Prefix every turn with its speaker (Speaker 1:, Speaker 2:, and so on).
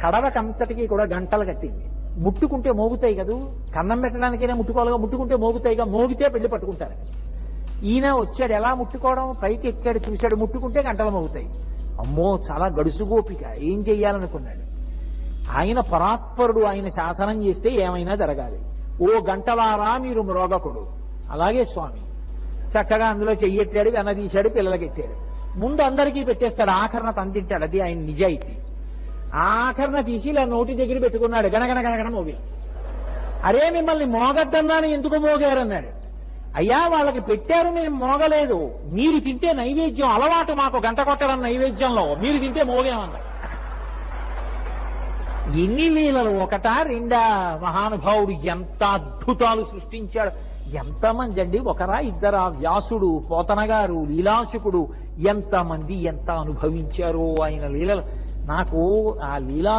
Speaker 1: కడవకంతటికి కూడా గంటలు కట్టింది. ముట్టుకుంటే మోగుతాయి కదూ, కన్నం పెట్టడానికైనా ముట్టుకోవాలిగా, ముట్టుకుంటే మోగుతాయిగా, మోగితే పెళ్లి పట్టుకుంటారు. ఈయన వచ్చాడు, ఎలా ముట్టుకోవడం, పైకి ఎక్కాడు, చూశాడు, ముట్టుకుంటే గంటలు మోగుతాయి. అమ్మో చాలా గడుసు గోపిక, ఏం చెయ్యాలనుకున్నాడు. ఆయన పరాత్పరుడు, ఆయన శాసనం చేస్తే ఏమైనా జరగాలి. ఓ గంటలారా మీరు మ్రోగకుడు. అలాగే స్వామి చక్కగా అందులో చెయ్యెట్టాడు, వెన తీశాడు, పిల్లలకెట్టాడు. ముందు అందరికీ పెట్టేస్తాడు, ఆఖరణ తంతింటాడు. అది ఆయన నిజాయితీ. ఆఖరణ తీసి ఇలా నోటి దగ్గర పెట్టుకున్నాడు, గనగన గనగన మోగి. అరే మిమ్మల్ని మోగద్దన్నాను, ఎందుకు మోగారన్నాడు. అయ్యా వాళ్ళకి పెట్టారు, మేము మోగలేదు. మీరు తింటే నైవేద్యం అలవాటు మాకు, గంట కొట్టడం నైవేద్యంలో, మీరు తింటే మోగేమన్నారు. ఎన్ని లీలలు, ఒకటా రెండా? మహానుభావుడు ఎంత అద్భుతాలు సృష్టించాడు. ఎంతమంది అండి, ఒకరా ఇద్దరా? వ్యాసుడు, పోతన గారు, లీలాశుకుడు, ఎంతమంది ఎంత అనుభవించారో ఆయన లీలలు. నాకు ఆ లీలా